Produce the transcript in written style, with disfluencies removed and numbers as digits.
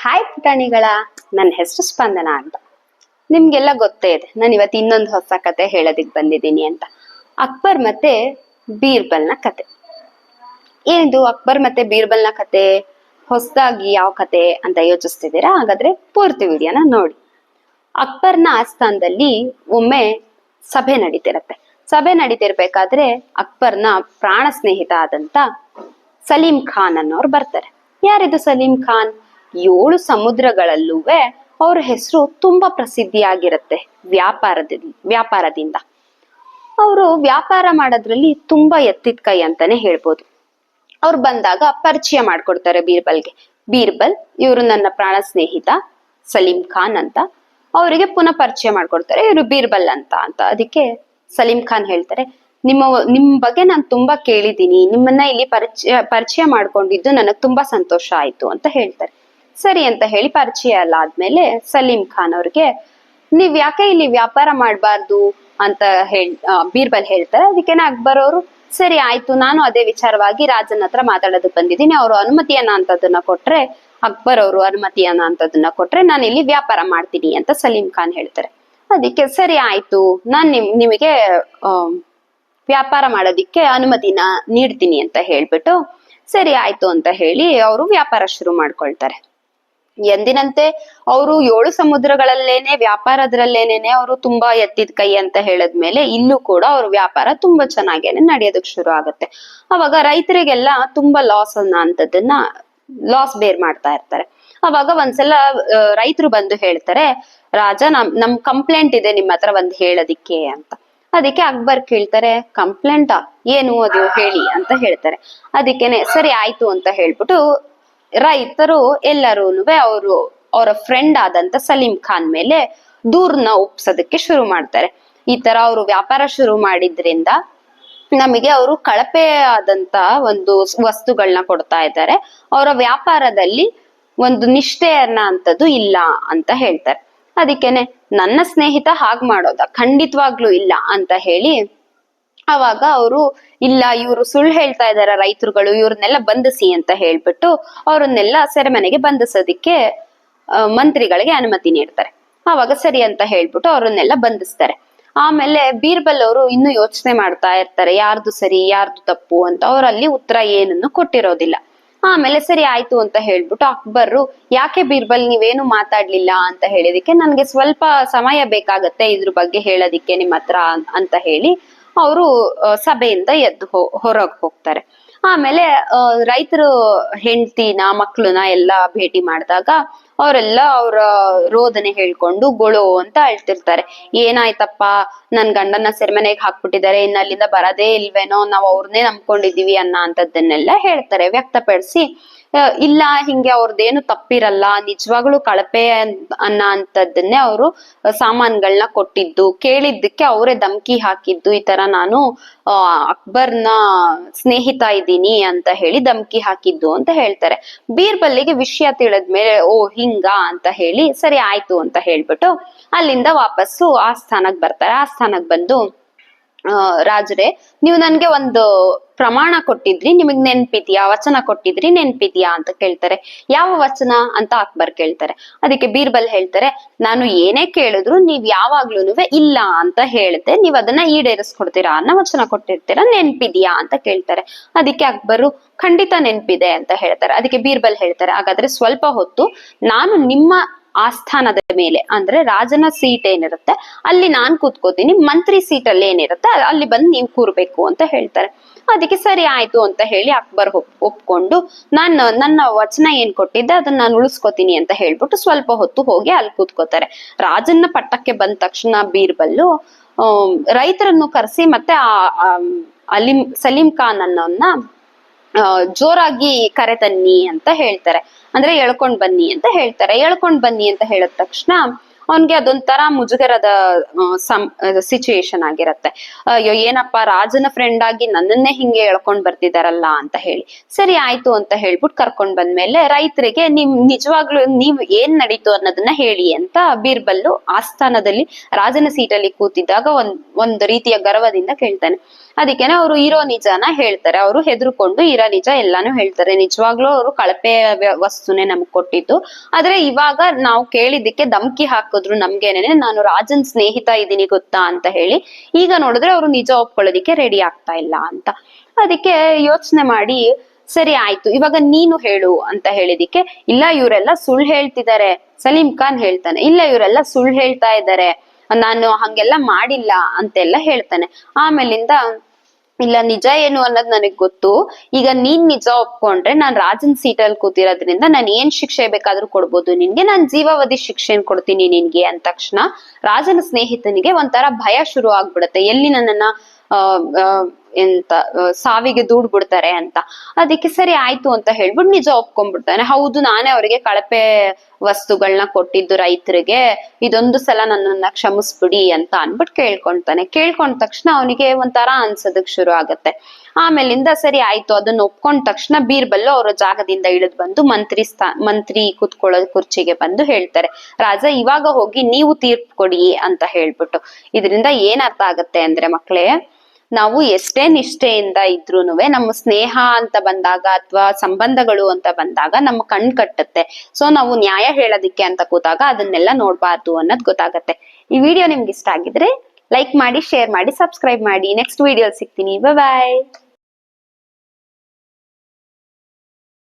Hi ಪುಟಾಣಿಗಳ, ನನ್ನ ಹೆಸರು ಸ್ಪಂದನ ಅಂತ. ನಿಮ್ಗೆಲ್ಲ ಗೊತ್ತೇ ಇದೆ, ನಾನು ಇವತ್ತು ಇನ್ನೊಂದು ಹೊಸ ಕತೆ ಹೇಳೋದಿಕ್ ಬಂದಿದ್ದೀನಿ ಅಂತ. ಅಕ್ಬರ್ ಮತ್ತೆ ಬೀರ್ಬಲ್ನ ಕತೆ. ಏನಿದು ಅಕ್ಬರ್ ಮತ್ತೆ ಬೀರ್ಬಲ್ನ ಕತೆ? ಹೊಸದಾಗಿ ಯಾವ ಕತೆ ಅಂತ ಯೋಚಿಸ್ತಿದ್ದೀರಾ? ಹಾಗಾದ್ರೆ ಪೂರ್ತಿ ವಿಡಿಯೋನ ನೋಡಿ. ಅಕ್ಬರ್ನ ಆಸ್ಥಾನದಲ್ಲಿ ಒಮ್ಮೆ ಸಭೆ ನಡೀತಿರತ್ತೆ. ಸಭೆ ನಡೀತಿರ್ಬೇಕಾದ್ರೆ ಅಕ್ಬರ್ನ ಪ್ರಾಣ ಸ್ನೇಹಿತ ಆದಂತ ಸಲೀಂ ಖಾನ್ ಅನ್ನೋರು ಬರ್ತಾರೆ. ಯಾರಿದು ಸಲೀಂ ಖಾನ್? 7 ಸಮುದ್ರಗಳಲ್ಲೂ ಅವ್ರ ಹೆಸರು ತುಂಬಾ ಪ್ರಸಿದ್ಧಿಯಾಗಿರುತ್ತೆ ವ್ಯಾಪಾರದಿಂದ. ಅವರು ವ್ಯಾಪಾರ ಮಾಡೋದ್ರಲ್ಲಿ ತುಂಬಾ ಎತ್ತಿದ ಕೈ ಅಂತಾನೆ ಹೇಳ್ಬೋದು. ಅವ್ರು ಬಂದಾಗ ಪರಿಚಯ ಮಾಡ್ಕೊಡ್ತಾರೆ ಬೀರ್ಬಲ್ಗೆ. ಬೀರ್ಬಲ್, ಇವರು ನನ್ನ ಪ್ರಾಣ ಸ್ನೇಹಿತ ಸಲೀಂ ಖಾನ್ ಅಂತ. ಅವರಿಗೆ ಪುನಃ ಪರಿಚಯ ಮಾಡ್ಕೊಡ್ತಾರೆ, ಇವರು ಬೀರ್ಬಲ್ ಅಂತ. ಅದಕ್ಕೆ ಸಲೀಂ ಖಾನ್ ಹೇಳ್ತಾರೆ, ನಿಮ್ ಬಗ್ಗೆ ನಾನು ತುಂಬಾ ಕೇಳಿದ್ದೀನಿ, ನಿಮ್ಮನ್ನ ಇಲ್ಲಿ ಪರಿಚಯ ಮಾಡ್ಕೊಂಡಿದ್ದು ನನಗ್ ತುಂಬಾ ಸಂತೋಷ ಆಯ್ತು ಅಂತ ಹೇಳ್ತಾರೆ. ಸರಿ ಅಂತ ಹೇಳಿ ಪರಿಚಯ ಎಲ್ಲ ಆದ್ಮೇಲೆ ಸಲೀಂ ಖಾನ್ ಅವ್ರಿಗೆ, ನೀವ್ ಯಾಕೆ ಇಲ್ಲಿ ವ್ಯಾಪಾರ ಮಾಡ್ಬಾರ್ದು ಅಂತ ಬೀರ್ಬಲ್ ಹೇಳ್ತಾರೆ. ಅದಕ್ಕೆನ ಅಕ್ಬರ್ ಅವರು, ಸರಿ ಆಯ್ತು, ನಾನು ಅದೇ ವಿಚಾರವಾಗಿ ರಾಜನ ಹತ್ರ ಮಾತಾಡೋದಕ್ಕೆ ಬಂದಿದ್ದೀನಿ, ಅವರು ಅನುಮತಿಯನ್ನ ಅಂತದನ್ನ ಕೊಟ್ರೆ, ಅಕ್ಬರ್ ಅವರು ಅನುಮತಿಯನ್ನ ಅಂತದನ್ನ ಕೊಟ್ರೆ ನಾನು ಇಲ್ಲಿ ವ್ಯಾಪಾರ ಮಾಡ್ತೀನಿ ಅಂತ ಸಲೀಂ ಖಾನ್ ಹೇಳ್ತಾರೆ. ಅದಕ್ಕೆ ಸರಿ ಆಯ್ತು, ನಾನ್ ನಿಮಗೆ ವ್ಯಾಪಾರ ಮಾಡೋದಿಕ್ಕೆ ಅನುಮತಿನ ನೀಡ್ತೀನಿ ಅಂತ ಹೇಳ್ಬಿಟ್ಟು ಸರಿ ಆಯ್ತು ಅಂತ ಹೇಳಿ ಅವರು ವ್ಯಾಪಾರ ಶುರು ಮಾಡ್ಕೊಳ್ತಾರೆ. ಎಂದಿನಂತೆ ಅವರು 7 ಸಮುದ್ರಗಳಲ್ಲೇನೆ ವ್ಯಾಪಾರದ್ರಲ್ಲೇನೆ ಅವರು ತುಂಬಾ ಎತ್ತಿದ ಕೈ ಅಂತ ಹೇಳದ್ಮೇಲೆ ಇಲ್ಲೂ ಕೂಡ ಅವ್ರ ವ್ಯಾಪಾರ ತುಂಬಾ ಚೆನ್ನಾಗೇನೆ ನಡೆಯೋದಕ್ ಶುರು ಆಗುತ್ತೆ. ಅವಾಗ ರೈತರಿಗೆಲ್ಲ ತುಂಬಾ ಲಾಸ್ ಬೇರ್ ಮಾಡ್ತಾ ಇರ್ತಾರೆ. ಅವಾಗ ಒಂದ್ಸಲ ರೈತರು ಬಂದು ಹೇಳ್ತಾರೆ, ರಾಜ ನಮ್ ಕಂಪ್ಲೇಂಟ್ ಇದೆ ನಿಮ್ಮ ಹತ್ರ ಒಂದ್ ಹೇಳೋದಿಕ್ಕೆ ಅಂತ. ಅದಕ್ಕೆ ಅಕ್ಬರ್ ಕೇಳ್ತಾರೆ, ಕಂಪ್ಲೇಂಟಾ? ಏನು ಅದು ಹೇಳಿ ಅಂತ ಹೇಳ್ತಾರೆ. ಅದಕ್ಕೇನೆ ಸರಿ ಆಯ್ತು ಅಂತ ಹೇಳ್ಬಿಟ್ಟು ರೈತರು ಎಲ್ಲರೂ ಅವರ ಫ್ರೆಂಡ್ ಆದಂತ ಸಲೀಂ ಖಾನ್ ಮೇಲೆ ದೂರ್ನ ಒಪ್ಸೋದಕ್ಕೆ ಶುರು ಮಾಡ್ತಾರೆ. ಈ ತರ ಅವರು ವ್ಯಾಪಾರ ಶುರು ಮಾಡಿದ್ರಿಂದ ನಮಗೆ ಅವರು ಕಳಪೆ ಆದಂತ ಒಂದು ವಸ್ತುಗಳನ್ನ ಕೊಡ್ತಾ ಇದ್ದಾರೆ, ಅವರ ವ್ಯಾಪಾರದಲ್ಲಿ ಒಂದು ನಿಷ್ಠೆಯನ್ನ ಅಂತದ್ದು ಇಲ್ಲ ಅಂತ ಹೇಳ್ತಾರೆ. ಅದಕ್ಕೇನೆ ನನ್ನ ಸ್ನೇಹಿತ ಹಾಗ್ ಮಾಡೋದ? ಖಂಡಿತವಾಗ್ಲೂ ಇಲ್ಲ ಅಂತ ಹೇಳಿ ಅವಾಗ ಅವರು, ಇಲ್ಲ ಇವರು ಸುಳ್ಳು ಹೇಳ್ತಾ ಇದಾರ ರೈತರುಗಳು, ಇವ್ರನ್ನೆಲ್ಲ ಬಂಧಿಸಿ ಅಂತ ಹೇಳ್ಬಿಟ್ಟು ಅವ್ರನ್ನೆಲ್ಲ ಸೆರೆಮನೆಗೆ ಬಂಧಿಸೋದಿಕ್ಕೆ ಮಂತ್ರಿಗಳಿಗೆ ಅನುಮತಿ ನೀಡ್ತಾರೆ. ಅವಾಗ ಸರಿ ಅಂತ ಹೇಳ್ಬಿಟ್ಟು ಅವ್ರನ್ನೆಲ್ಲ ಬಂಧಿಸ್ತಾರೆ. ಆಮೇಲೆ ಬೀರ್ಬಲ್ ಅವರು ಇನ್ನು ಯೋಚನೆ ಮಾಡ್ತಾ ಇರ್ತಾರೆ, ಯಾರ್ದು ಸರಿ ಯಾರ್ದು ತಪ್ಪು ಅಂತ. ಅವರಲ್ಲಿ ಉತ್ತರ ಏನನ್ನು ಕೊಟ್ಟಿರೋದಿಲ್ಲ. ಆಮೇಲೆ ಸರಿ ಆಯ್ತು ಅಂತ ಹೇಳ್ಬಿಟ್ಟು ಅಕ್ಬರ್ರು, ಯಾಕೆ ಬೀರ್ಬಲ್ ನೀವೇನು ಮಾತಾಡ್ಲಿಲ್ಲ ಅಂತ ಹೇಳಿದಕ್ಕೆ, ನನ್ಗೆ ಸ್ವಲ್ಪ ಸಮಯ ಬೇಕಾಗತ್ತೆ ಇದ್ರ ಬಗ್ಗೆ ಹೇಳೋದಿಕ್ಕೆ ನಿಮ್ಮ ಹತ್ರ ಅಂತ ಹೇಳಿ ಅವರು ಸಭೆಯಿಂದ ಹೊರಗ್ ಹೋಗ್ತಾರೆ. ಆಮೇಲೆ ರೈತರು ಹೆಂಡತಿನ ಮಕ್ಳನ್ನ ಎಲ್ಲಾ ಭೇಟಿ ಮಾಡಿದಾಗ ಅವರೆಲ್ಲ ಅವರ ರೋದನೆ ಹೇಳ್ಕೊಂಡು ಗೊಳೋ ಅಂತ ಅಳ್ತಿರ್ತಾರೆ. ಏನಾಯ್ತಪ್ಪ, ನನ್ ಗಂಡನ ಸೆರೆಮನೆಗೆ ಹಾಕ್ಬಿಟ್ಟಿದ್ದಾರೆ, ಇನ್ನ ಅಲ್ಲಿಂದ ಬರದೇ ಇಲ್ವೇನೋ, ನಾವ್ ಅವ್ರನ್ನೇ ನಂಬ್ಕೊಂಡಿದೀವಿ ಅಂತದನ್ನೆಲ್ಲ ಹೇಳ್ತಾರೆ, ವ್ಯಕ್ತಪಡಿಸಿ. ಇಲ್ಲ, ಹಿಂಗೆ ಅವ್ರದ್ದೇನು ತಪ್ಪಿರಲ್ಲ, ನಿಜವಾಗ್ಲೂ ಕಳಪೆ ಅಂತದನ್ನೇ ಅವರು ಸಾಮಾನ್ಗಳನ್ನ ಕೊಟ್ಟಿದ್ದು, ಕೇಳಿದ್ದಕ್ಕೆ ಅವರೇ ಧಮ್ಕಿ ಹಾಕಿದ್ದು, ಈ ತರ ನಾನು ಅಕ್ಬರ್ನ ಸ್ನೇಹಿತ ಇದ್ದೀನಿ ಅಂತ ಹೇಳಿ ಧಮ್ಕಿ ಹಾಕಿದ್ದು ಅಂತ ಹೇಳ್ತಾರೆ. ಬೀರ್ಬಲ್ಲಿಗೆ ವಿಷಯ ತಿಳಿದ್ಮೇಲೆ, ಓ ಹಿಂಗ ಅಂತ ಹೇಳಿ ಸರಿ ಆಯ್ತು ಅಂತ ಹೇಳ್ಬಿಟ್ಟು ಅಲ್ಲಿಂದ ವಾಪಸ್ಸು ಆಸ್ಥಾನಕ್ ಬರ್ತಾರೆ. ಆಸ್ಥಾನಕ್ ಬಂದು, ರಾಜರೇ, ನೀವು ನನ್ಗೆ ಒಂದು ಪ್ರಮಾಣ ಕೊಟ್ಟಿದ್ರಿ, ನಿಮಗ್ ನೆನ್ಪಿದ್ಯಾ? ವಚನ ಕೊಟ್ಟಿದ್ರಿ, ನೆನ್ಪಿದ್ಯಾ ಅಂತ ಕೇಳ್ತಾರೆ. ಯಾವ ವಚನ ಅಂತ ಅಕ್ಬರ್ ಕೇಳ್ತಾರೆ. ಅದಕ್ಕೆ ಬೀರ್ಬಲ್ ಹೇಳ್ತಾರೆ, ನಾನು ಏನೇ ಕೇಳಿದ್ರು ನೀವ್ ಯಾವಾಗ್ಲೂನುವೆ ಇಲ್ಲ ಅಂತ ಹೇಳ್ದೆ, ನೀವ್ ಅದನ್ನ ಈಡೇರಿಸ್ಕೊಡ್ತೀರಾ ಅನ್ನೋ ವಚನ ಕೊಟ್ಟಿರ್ತೀರಾ, ನೆನ್ಪಿದ್ಯಾ ಅಂತ ಕೇಳ್ತಾರೆ. ಅದಕ್ಕೆ ಅಕ್ಬರು, ಖಂಡಿತ ನೆನ್ಪಿದೆ ಅಂತ ಹೇಳ್ತಾರೆ. ಅದಕ್ಕೆ ಬೀರ್ಬಲ್ ಹೇಳ್ತಾರೆ, ಹಾಗಾದ್ರೆ ಸ್ವಲ್ಪ ಹೊತ್ತು ನಾನು ನಿಮ್ಮ ಆಸ್ಥಾನದ ಮೇಲೆ, ಅಂದ್ರೆ ರಾಜನ ಸೀಟ್ ಏನಿರುತ್ತೆ ಅಲ್ಲಿ ನಾನ್ ಕೂತ್ಕೋತೀನಿ, ಮಂತ್ರಿ ಸೀಟ್ ಅಲ್ಲಿ ಏನಿರುತ್ತೆ ಅಲ್ಲಿ ಬಂದು ನೀವು ಕೂರ್ಬೇಕು ಅಂತ ಹೇಳ್ತಾರೆ. ಅದಕ್ಕೆ ಸರಿ ಆಯ್ತು ಅಂತ ಹೇಳಿ ಅಕ್ಬರ್ ಒಪ್ಕೊಂಡು, ನನ್ನ ವಚನ ಏನ್ ಕೊಟ್ಟಿದ್ದೆ ಅದನ್ನ ನಾನು ಉಳಿಸ್ಕೋತೀನಿ ಅಂತ ಹೇಳ್ಬಿಟ್ಟು ಸ್ವಲ್ಪ ಹೊತ್ತು ಹೋಗಿ ಅಲ್ಲಿ ಕೂತ್ಕೋತಾರೆ. ರಾಜನ ಪಟ್ಟಕ್ಕೆ ಬಂದ ತಕ್ಷಣ ಬೀರ್ಬಲ್ಲು ರೈತರನ್ನು ಕರೆಸಿ ಮತ್ತೆ ಸಲೀಂ ಖಾನ್ ಅನ್ನೋನ್ನ ಜೋರಾಗಿ ಕರೆ ತನ್ನಿ ಅಂತ ಹೇಳ್ತಾರೆ. ಅಂದ್ರೆ ಎಳ್ಕೊಂಡ್ ಬನ್ನಿ ಅಂತ ಹೇಳ್ತಾರೆ. ಎಳ್ಕೊಂಡ್ ಬನ್ನಿ ಅಂತ ಹೇಳಿದ ತಕ್ಷಣ ಅವನ್ಗೆ ಅದೊಂಥರ ಮುಜುಗರದ ಸಿಚುಯೇಷನ್ ಆಗಿರತ್ತೆ. ಅಯ್ಯೋ ಏನಪ್ಪಾ ರಾಜನ ಫ್ರೆಂಡ್ ಆಗಿ ನನ್ನನ್ನೇ ಹಿಂಗೆ ಎಳ್ಕೊಂಡ್ ಬರ್ತಿದಾರಲ್ಲ ಅಂತ ಹೇಳಿ, ಸರಿ ಆಯ್ತು ಅಂತ ಹೇಳ್ಬಿಟ್ಟು ಕರ್ಕೊಂಡ್ ಬಂದ್ಮೇಲೆ ರೈತರಿಗೆ ನಿಜವಾಗ್ಲೂ ನೀವ್ ಏನ್ ನಡೀತು ಅನ್ನೋದನ್ನ ಹೇಳಿ ಅಂತ ಬೀರ್ಬಲ್ಲು ಆಸ್ಥಾನದಲ್ಲಿ ರಾಜನ ಸೀಟಲ್ಲಿ ಕೂತಿದ್ದಾಗ ಒಂದ್ ರೀತಿಯ ಗರ್ವದಿಂದ ಕೇಳ್ತಾನೆ. ಅದಕ್ಕೇನೆ ಅವರು ಇರೋ ನಿಜಾನ ಹೇಳ್ತಾರೆ. ಅವರು ಹೆದರ್ಕೊಂಡು ಇರೋ ನಿಜ ಎಲ್ಲಾನು ಹೇಳ್ತಾರೆ. ನಿಜವಾಗ್ಲೂ ಅವರು ಕಳಪೆ ವಸ್ತುನೇ ನಮ್ಗ್ ಕೊಟ್ಟಿದ್ದು, ಆದ್ರೆ ಇವಾಗ ನಾವು ಕೇಳಿದ್ದಕ್ಕೆ ಧಮ್ಕಿ ಹಾಕಿದ್ರು ನಮ್ಗೇನೆ, ನಾನು ರಾಜನ್ ಸ್ನೇಹಿತ ಇದೀನಿ ಗೊತ್ತಾ ಅಂತ ಹೇಳಿ. ಈಗ ನೋಡಿದ್ರೆ ಅವರು ನಿಜ ಒಪ್ಕೊಳ್ಳೋದಿಕ್ಕೆ ರೆಡಿ ಆಗ್ತಾ ಇಲ್ಲ ಅಂತ. ಅದಕ್ಕೆ ಯೋಚನೆ ಮಾಡಿ ಸರಿ ಆಯ್ತು ಇವಾಗ ನೀನು ಹೇಳು ಅಂತ ಹೇಳಿದಿಕ್ಕೆ, ಇಲ್ಲ ಇವರೆಲ್ಲ ಸುಳ್ಳು ಹೇಳ್ತಿದ್ದಾರೆ. ಸಲೀಂ ಖಾನ್ ಹೇಳ್ತಾನೆ, ಇಲ್ಲ ಇವರೆಲ್ಲ ಸುಳ್ಳು ಹೇಳ್ತಾ ಇದ್ದಾರೆ, ನಾನು ಹಂಗೆಲ್ಲ ಮಾಡಿಲ್ಲ ಅಂತೆಲ್ಲ ಹೇಳ್ತಾನೆ. ಆಮೇಲಿಂದ ಇಲ್ಲ ನಿಜ ಏನು ಅನ್ನೋದ್ ನನಗ್ ಗೊತ್ತು, ಈಗ ನೀನ್ ನಿಜ ಒಪ್ಕೊಂಡ್ರೆ ನಾನ್ ರಾಜನ್ ಸೀಟಲ್ಲಿ ಕೂತಿರೋದ್ರಿಂದ ನಾನು ಏನ್ ಶಿಕ್ಷೆ ಬೇಕಾದ್ರೂ ಕೊಡ್ಬೋದು ನಿನ್ಗೆ, ನಾನ್ ಜೀವಾವಧಿ ಶಿಕ್ಷೆನ್ ಕೊಡ್ತೀನಿ ನಿನ್ಗೆ ಅಂದ ತಕ್ಷಣ ರಾಜನ ಸ್ನೇಹಿತನಿಗೆ ಒಂಥರ ಭಯ ಶುರು ಆಗ್ಬಿಡುತ್ತೆ, ಎಲ್ಲಿ ನನ್ನನ್ನ ಎಂತ ಸಾವಿಗೆ ದೂಡ್ ಬಿಡ್ತಾರೆ ಅಂತ. ಅದಕ್ಕೆ ಸರಿ ಆಯ್ತು ಅಂತ ಹೇಳ್ಬಿಟ್ಟು ನಿಜ ಒಪ್ಕೊಂಡ್ಬಿಡ್ತಾನೆ. ಹೌದು ನಾನೇ ಅವರಿಗೆ ಕಳಪೆ ವಸ್ತುಗಳನ್ನ ಕೊಟ್ಟಿದ್ದು ರೈತರಿಗೆ, ಇದೊಂದು ಸಲ ನನ್ನನ್ನ ಕ್ಷಮಿಸ್ಬಿಡಿ ಅಂತ ಅನ್ಬಿಟ್ಟು ಕೇಳ್ಕೊಂಡ ತಕ್ಷಣ ಅವನಿಗೆ ಒಂಥರ ಅನ್ಸೋದಕ್ ಶುರು ಆಗತ್ತೆ. ಆಮೇಲಿಂದ ಸರಿ ಆಯ್ತು ಅದನ್ನ ಒಪ್ಕೊಂಡ ತಕ್ಷಣ ಬೀರ್ಬಲ್ಲು ಅವರ ಜಾಗದಿಂದ ಇಳಿದ್ ಬಂದು ಮಂತ್ರಿ ಕೂತ್ಕೊಳ್ಳೋ ಕುರ್ಚಿಗೆ ಬಂದು ಹೇಳ್ತಾರೆ, ರಾಜ ಇವಾಗ ಹೋಗಿ ನೀವು ತೀರ್ಪು ಕೊಡಿ ಅಂತ ಹೇಳ್ಬಿಟ್ಟು. ಇದರಿಂದ ಏನ್ ಅರ್ಥ ಆಗತ್ತೆ ಅಂದ್ರೆ ಮಕ್ಳೇ, ನಾವು ಎಷ್ಟೇ ನಿಷ್ಠೆಯಿಂದ ಇದ್ರೂನುವೆ ನಮ್ಮ ಸ್ನೇಹ ಅಂತ ಬಂದಾಗ ಅಥವಾ ಸಂಬಂಧಗಳು ಅಂತ ಬಂದಾಗ ನಮ್ಮ ಕಣ್ ಕಟ್ಟುತ್ತೆ. ಸೊ ನಾವು ನ್ಯಾಯ ಹೇಳೋದಿಕ್ಕೆ ಅಂತ ಕೂತಾಗ ಅದನ್ನೆಲ್ಲ ನೋಡ್ಬಾರ್ದು ಅನ್ನೋದು ಗೊತ್ತಾಗತ್ತೆ. ಈ ವಿಡಿಯೋ ನಿಮ್ಗೆ ಇಷ್ಟ ಆಗಿದ್ರೆ ಲೈಕ್ ಮಾಡಿ, ಶೇರ್ ಮಾಡಿ, ಸಬ್ಸ್ಕ್ರೈಬ್ ಮಾಡಿ. ನೆಕ್ಸ್ಟ್ ವಿಡಿಯೋ ಸಿಗ್ತೀನಿ. ಬಾಯ್.